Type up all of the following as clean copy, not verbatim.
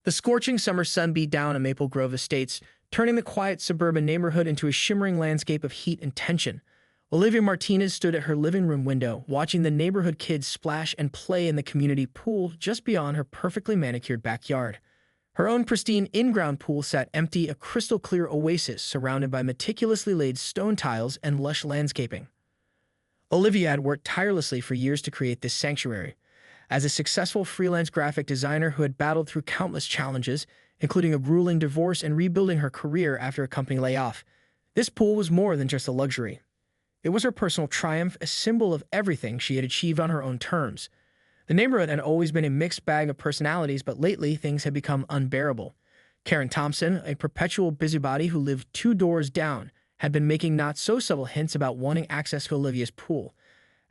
The scorching summer sun beat down on Maple Grove Estates, turning the quiet suburban neighborhood into a shimmering landscape of heat and tension. Olivia Martinez stood at her living room window, watching the neighborhood kids splash and play in the community pool just beyond her perfectly manicured backyard. Her own pristine in-ground pool sat empty, a crystal-clear oasis surrounded by meticulously laid stone tiles and lush landscaping. Olivia had worked tirelessly for years to create this sanctuary. As a successful freelance graphic designer who had battled through countless challenges, including a grueling divorce and rebuilding her career after a company layoff, this pool was more than just a luxury. It was her personal triumph, a symbol of everything she had achieved on her own terms. The neighborhood had always been a mixed bag of personalities, but lately things had become unbearable. Karen Thompson, a perpetual busybody who lived 2 doors down, had been making not-so-subtle hints about wanting access to Olivia's pool.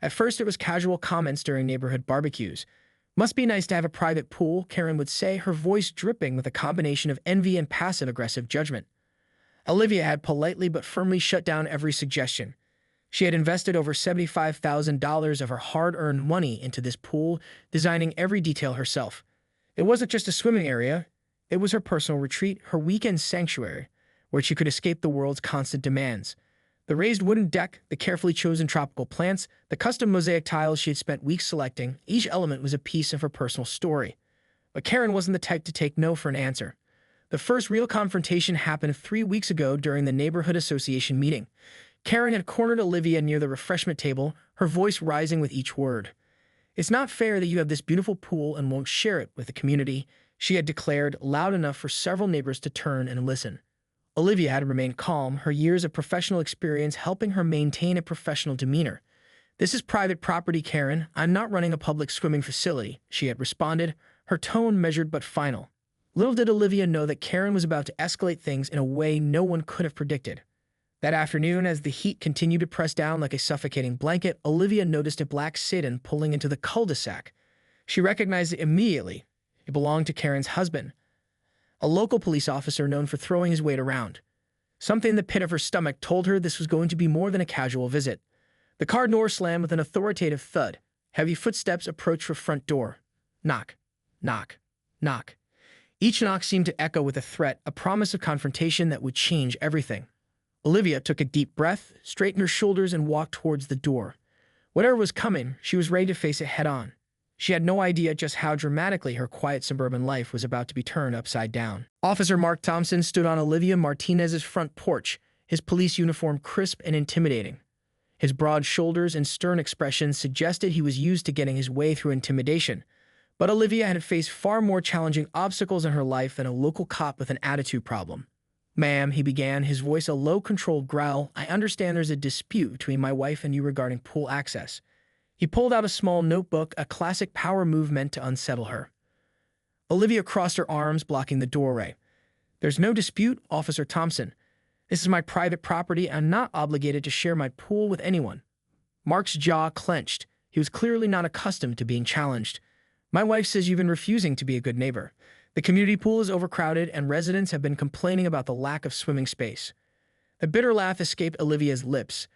At first, it was casual comments during neighborhood barbecues. "Must be nice to have a private pool," Karen would say, her voice dripping with a combination of envy and passive-aggressive judgment. Olivia had politely but firmly shut down every suggestion. She had invested over $75,000 of her hard-earned money into this pool, designing every detail herself. It wasn't just a swimming area. It was her personal retreat, her weekend sanctuary, where she could escape the world's constant demands. The raised wooden deck, the carefully chosen tropical plants, the custom mosaic tiles she had spent weeks selecting, each element was a piece of her personal story. But Karen wasn't the type to take no for an answer. The first real confrontation happened 3 weeks ago during the neighborhood association meeting. Karen had cornered Olivia near the refreshment table, her voice rising with each word. "It's not fair that you have this beautiful pool and won't share it with the community," she had declared, loud enough for several neighbors to turn and listen. Olivia had remained calm, her years of professional experience helping her maintain a professional demeanor. "This is private property, Karen. I'm not running a public swimming facility," she had responded, her tone measured but final. Little did Olivia know that Karen was about to escalate things in a way no one could have predicted. That afternoon, as the heat continued to press down like a suffocating blanket, Olivia noticed a black sedan pulling into the cul-de-sac. She recognized it immediately. It belonged to Karen's husband, a local police officer known for throwing his weight around. Something in the pit of her stomach told her this was going to be more than a casual visit. The car door slammed with an authoritative thud. Heavy footsteps approached her front door. Knock, knock, knock. Each knock seemed to echo with a threat, a promise of confrontation that would change everything. Olivia took a deep breath, straightened her shoulders, and walked towards the door. Whatever was coming, she was ready to face it head-on. She had no idea just how dramatically her quiet suburban life was about to be turned upside down. Officer Mark Thompson stood on Olivia Martinez's front porch, his police uniform crisp and intimidating. His broad shoulders and stern expression suggested he was used to getting his way through intimidation. But Olivia had faced far more challenging obstacles in her life than a local cop with an attitude problem. "Ma'am," he began, his voice a low, controlled growl, "I understand there's a dispute between my wife and you regarding pool access." He pulled out a small notebook, a classic power move meant to unsettle her. Olivia crossed her arms, blocking the doorway. "There's no dispute, Officer Thompson. This is my private property, and I'm not obligated to share my pool with anyone." Mark's jaw clenched. He was clearly not accustomed to being challenged. "My wife says you've been refusing to be a good neighbor. The community pool is overcrowded, and residents have been complaining about the lack of swimming space." A bitter laugh escaped Olivia's lips.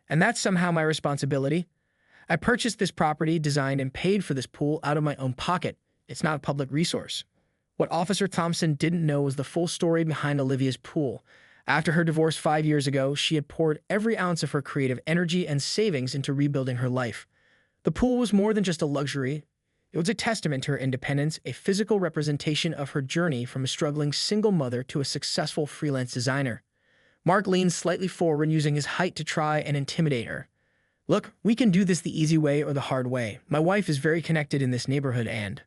"And that's somehow my responsibility? I purchased this property, designed and paid for this pool out of my own pocket. It's not a public resource." What Officer Thompson didn't know was the full story behind Olivia's pool. After her divorce 5 years ago, she had poured every ounce of her creative energy and savings into rebuilding her life. The pool was more than just a luxury. It was a testament to her independence, a physical representation of her journey from a struggling single mother to a successful freelance designer. Mark leaned slightly forward, using his height to try and intimidate her. "Look, we can do this the easy way or the hard way. My wife is very connected in this neighborhood and—"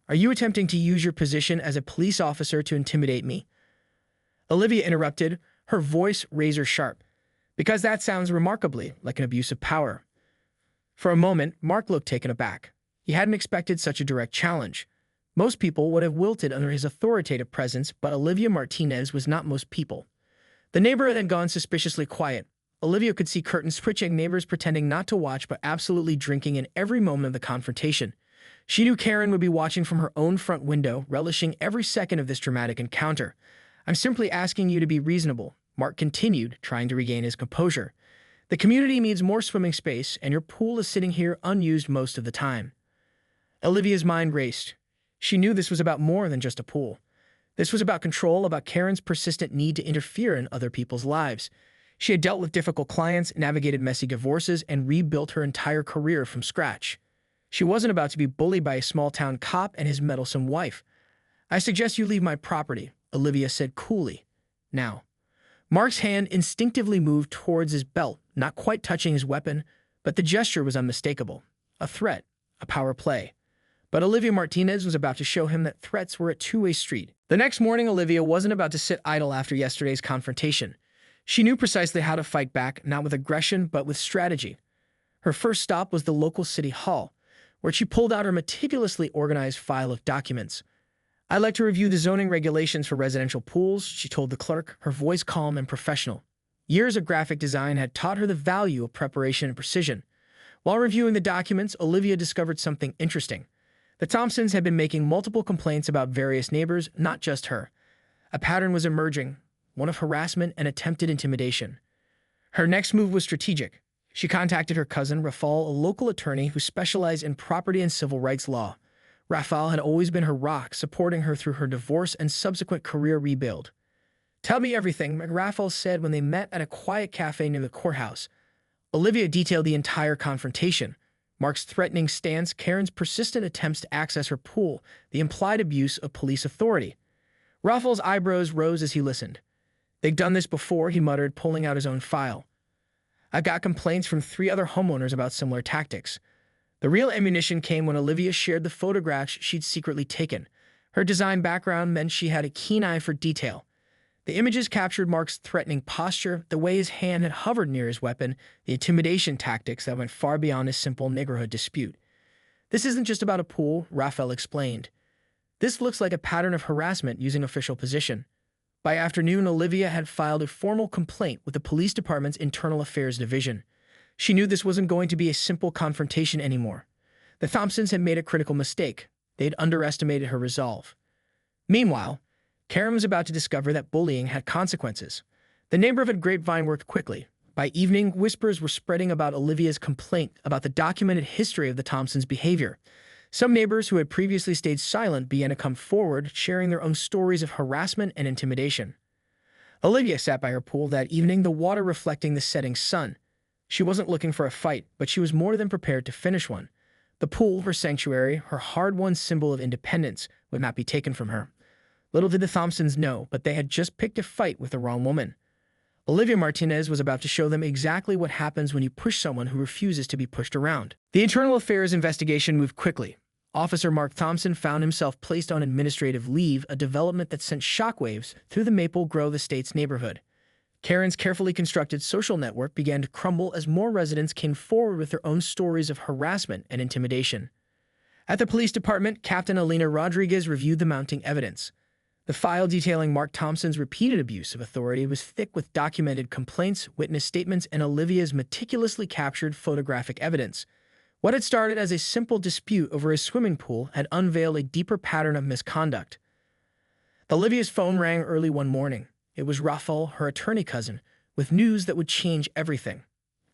"Are you attempting to use your position as a police officer to intimidate me?" Olivia interrupted, her voice razor sharp. "Because that sounds remarkably like an abuse of power." For a moment, Mark looked taken aback. He hadn't expected such a direct challenge. Most people would have wilted under his authoritative presence, but Olivia Martinez was not most people. The neighborhood had gone suspiciously quiet. Olivia could see curtains switching, neighbors pretending not to watch but absolutely drinking in every moment of the confrontation. She knew Karen would be watching from her own front window, relishing every second of this dramatic encounter. "I'm simply asking you to be reasonable," Mark continued, trying to regain his composure. "The community needs more swimming space, and your pool is sitting here unused most of the time." Olivia's mind raced. She knew this was about more than just a pool. This was about control, about Karen's persistent need to interfere in other people's lives. She had dealt with difficult clients, navigated messy divorces, and rebuilt her entire career from scratch. She wasn't about to be bullied by a small-town cop and his meddlesome wife. "I suggest you leave my property," Olivia said coolly. "Now." Mark's hand instinctively moved towards his belt, not quite touching his weapon, but the gesture was unmistakable. A threat, a power play. But Olivia Martinez was about to show him that threats were a two-way street. The next morning, Olivia wasn't about to sit idle after yesterday's confrontation. She knew precisely how to fight back, not with aggression, but with strategy. Her first stop was the local city hall, where she pulled out her meticulously organized file of documents. "I'd like to review the zoning regulations for residential pools," she told the clerk, her voice calm and professional. Years of graphic design had taught her the value of preparation and precision. While reviewing the documents, Olivia discovered something interesting. The Thompsons had been making multiple complaints about various neighbors, not just her. A pattern was emerging, one of harassment and attempted intimidation. Her next move was strategic. She contacted her cousin, Rafal, a local attorney who specialized in property and civil rights law. Rafal had always been her rock, supporting her through her divorce and subsequent career rebuild. "Tell me everything," Rafal said when they met at a quiet cafe near the courthouse. Olivia detailed the entire confrontation. Mark's threatening stance, Karen's persistent attempts to access her pool, the implied abuse of police authority. Rafal's eyebrows rose as he listened. "They've done this before," he muttered, pulling out his own file. "I've got complaints from 3 other homeowners about similar tactics." The real ammunition came when Olivia shared the photographs she'd secretly taken. Her design background meant she had a keen eye for detail. The images captured Mark's threatening posture, the way his hand had hovered near his weapon, the intimidation tactics that went far beyond a simple neighborhood dispute. "This isn't just about a pool," Raphael explained. "This looks like a pattern of harassment using official position." By afternoon, Olivia had filed a formal complaint with the police department's internal affairs division. She knew this wasn't going to be a simple confrontation anymore. The Thompsons had made a critical mistake. They had underestimated her resolve. Meanwhile, Karen was about to discover that bullying had consequences. The neighborhood grapevine worked quickly. By evening, whispers were spreading about Olivia's complaint about the documented history of the Thompsons' behavior. Some neighbors who had previously stayed silent began to come forward, sharing their own stories of harassment and intimidation. Olivia sat by her pool that evening, the water reflecting the setting sun. She wasn't looking for a fight, but she was more than prepared to finish one. The pool, her sanctuary, her hard-won symbol of independence, would not be taken from her. Little did the Thompsons know, but they had just picked a fight with the wrong woman. Olivia Martinez was about to show them exactly what happens when you push someone who refuses to be pushed around. The internal affairs investigation moved quickly. Officer Mark Thompson found himself placed on administrative leave, a development that sent shockwaves through the Maple Grove Estates neighborhood. Karen's carefully constructed social network began to crumble as more residents came forward with their own stories of harassment and intimidation. At the police department, Captain Alina Rodriguez reviewed the mounting evidence. The file detailing Mark Thompson's repeated abuse of authority was thick with documented complaints, witness statements, and Olivia's meticulously captured photographic evidence. What had started as a simple dispute over a swimming pool had unveiled a deeper pattern of misconduct. Olivia's phone rang early one morning. It was Raphael, her attorney cousin, with news that would change everything.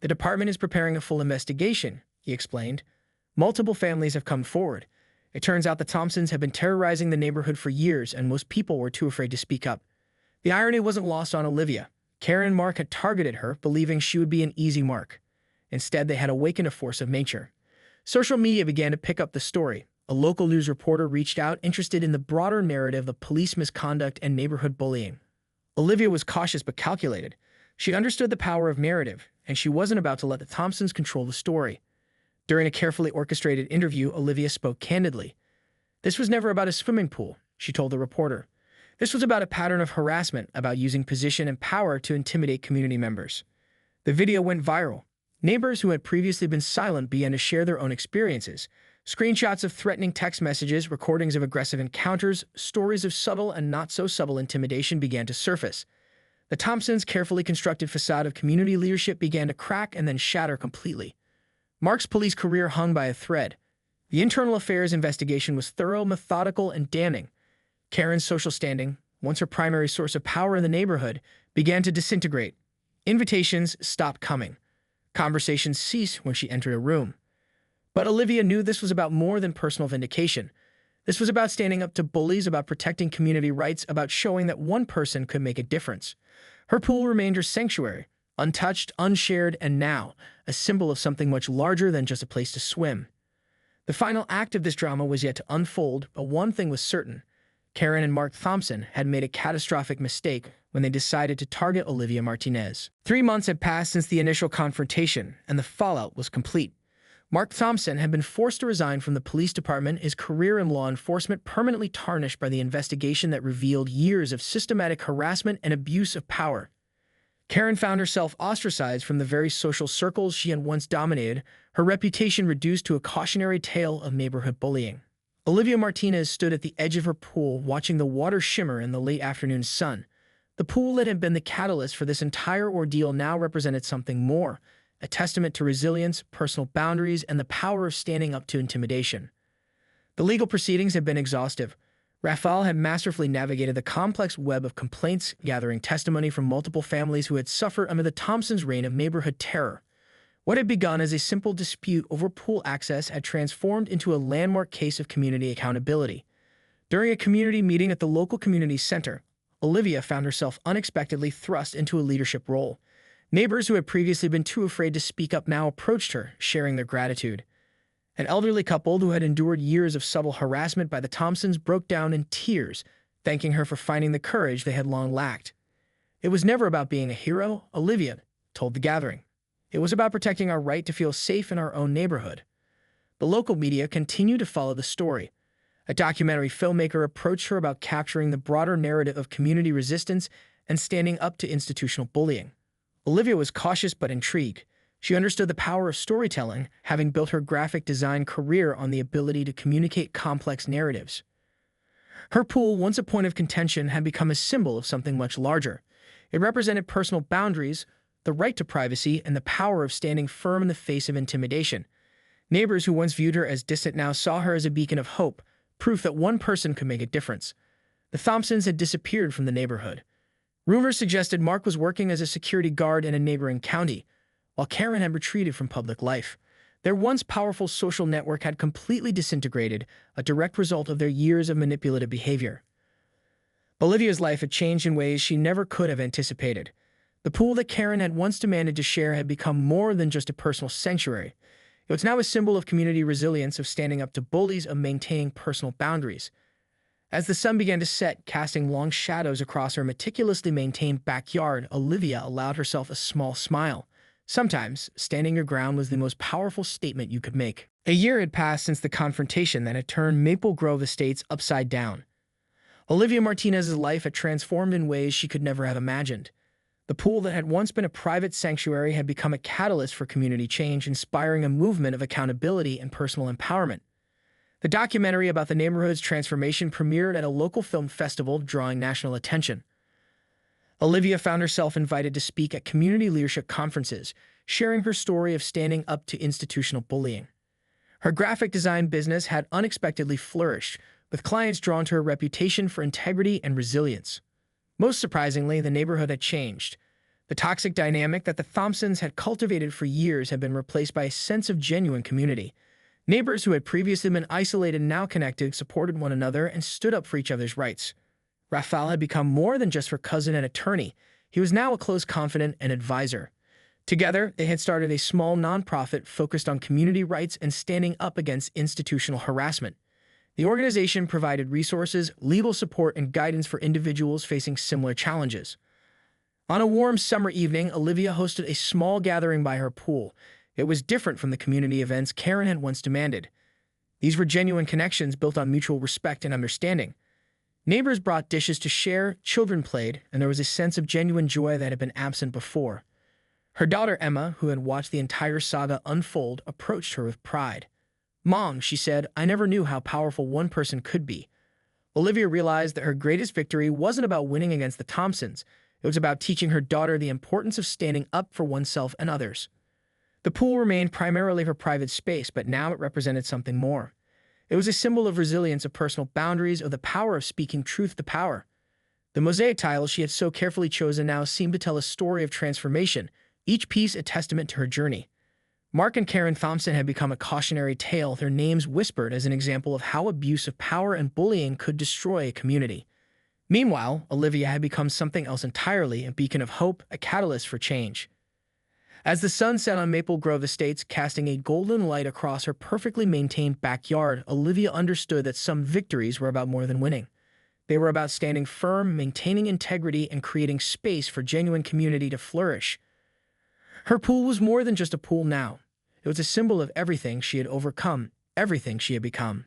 "The department is preparing a full investigation," he explained. "Multiple families have come forward. It turns out the Thompsons have been terrorizing the neighborhood for years, and most people were too afraid to speak up." The irony wasn't lost on Olivia. Karen and Mark had targeted her, believing she would be an easy mark. Instead, they had awakened a force of nature. Social media began to pick up the story. A local news reporter reached out, interested in the broader narrative of police misconduct and neighborhood bullying. Olivia was cautious but calculated. She understood the power of narrative, and she wasn't about to let the Thompsons control the story. During a carefully orchestrated interview, Olivia spoke candidly. "This was never about a swimming pool," she told the reporter. "This was about a pattern of harassment, about using position and power to intimidate community members." The video went viral. Neighbors who had previously been silent began to share their own experiences. Screenshots of threatening text messages, recordings of aggressive encounters, stories of subtle and not-so-subtle intimidation began to surface. The Thompsons' carefully constructed facade of community leadership began to crack and then shatter completely. Mark's police career hung by a thread. The internal affairs investigation was thorough, methodical, and damning. Karen's social standing, once her primary source of power in the neighborhood, began to disintegrate. Invitations stopped coming. Conversations ceased when she entered a room. But Olivia knew this was about more than personal vindication. This was about standing up to bullies, about protecting community rights, about showing that one person could make a difference. Her pool remained her sanctuary, untouched, unshared, and now a symbol of something much larger than just a place to swim. The final act of this drama was yet to unfold, but one thing was certain. Karen and Mark Thompson had made a catastrophic mistake when they decided to target Olivia Martinez. 3 months had passed since the initial confrontation, and the fallout was complete. Mark Thompson had been forced to resign from the police department, his career in law enforcement permanently tarnished by the investigation that revealed years of systematic harassment and abuse of power. Karen found herself ostracized from the very social circles she had once dominated, her reputation reduced to a cautionary tale of neighborhood bullying. Olivia Martinez stood at the edge of her pool, watching the water shimmer in the late afternoon sun. The pool that had been the catalyst for this entire ordeal now represented something more, a testament to resilience, personal boundaries, and the power of standing up to intimidation. The legal proceedings had been exhaustive. Raphael had masterfully navigated the complex web of complaints, gathering testimony from multiple families who had suffered under the Thompsons' reign of neighborhood terror. What had begun as a simple dispute over pool access had transformed into a landmark case of community accountability. During a community meeting at the local community center, Olivia found herself unexpectedly thrust into a leadership role. Neighbors who had previously been too afraid to speak up now approached her, sharing their gratitude. An elderly couple who had endured years of subtle harassment by the Thompsons broke down in tears, thanking her for finding the courage they had long lacked. It was never about being a hero, Olivia told the gathering. It was about protecting our right to feel safe in our own neighborhood. The local media continued to follow the story. A documentary filmmaker approached her about capturing the broader narrative of community resistance and standing up to institutional bullying. Olivia was cautious but intrigued. She understood the power of storytelling, having built her graphic design career on the ability to communicate complex narratives. Her pool, once a point of contention, had become a symbol of something much larger. It represented personal boundaries, the right to privacy, and the power of standing firm in the face of intimidation. Neighbors who once viewed her as distant now saw her as a beacon of hope, proof that one person could make a difference. The Thompsons had disappeared from the neighborhood. Rumors suggested Mark was working as a security guard in a neighboring county, while Karen had retreated from public life. Their once powerful social network had completely disintegrated, a direct result of their years of manipulative behavior. Olivia's life had changed in ways she never could have anticipated. The pool that Karen had once demanded to share had become more than just a personal sanctuary. It was now a symbol of community resilience, of standing up to bullies, of maintaining personal boundaries. As the sun began to set, casting long shadows across her meticulously maintained backyard, Olivia allowed herself a small smile. Sometimes, standing your ground was the most powerful statement you could make. A year had passed since the confrontation that had turned Maple Grove Estates upside down. Olivia Martinez's life had transformed in ways she could never have imagined. The pool that had once been a private sanctuary had become a catalyst for community change, inspiring a movement of accountability and personal empowerment. The documentary about the neighborhood's transformation premiered at a local film festival, drawing national attention. Olivia found herself invited to speak at community leadership conferences, sharing her story of standing up to institutional bullying. Her graphic design business had unexpectedly flourished, with clients drawn to her reputation for integrity and resilience. Most surprisingly, the neighborhood had changed. The toxic dynamic that the Thompsons had cultivated for years had been replaced by a sense of genuine community. Neighbors who had previously been isolated now connected, supported one another, and stood up for each other's rights. Raphael had become more than just her cousin and attorney. He was now a close confidant and advisor. Together, they had started a small nonprofit focused on community rights and standing up against institutional harassment. The organization provided resources, legal support, and guidance for individuals facing similar challenges. On a warm summer evening, Olivia hosted a small gathering by her pool. It was different from the community events Karen had once demanded. These were genuine connections built on mutual respect and understanding. Neighbors brought dishes to share, children played, and there was a sense of genuine joy that had been absent before. Her daughter Emma, who had watched the entire saga unfold, approached her with pride. "Mom," she said, "I never knew how powerful one person could be." Olivia realized that her greatest victory wasn't about winning against the Thompsons. It was about teaching her daughter the importance of standing up for oneself and others. The pool remained primarily her private space, but now it represented something more. It was a symbol of resilience, of personal boundaries, of the power of speaking truth to power. The mosaic tiles she had so carefully chosen now seemed to tell a story of transformation, each piece a testament to her journey. Mark and Karen Thompson had become a cautionary tale, their names whispered as an example of how abuse of power and bullying could destroy a community. Meanwhile, Olivia had become something else entirely, a beacon of hope, a catalyst for change. As the sun set on Maple Grove Estates, casting a golden light across her perfectly maintained backyard, Olivia understood that some victories were about more than winning. They were about standing firm, maintaining integrity, and creating space for genuine community to flourish. Her pool was more than just a pool now. It was a symbol of everything she had overcome, everything she had become.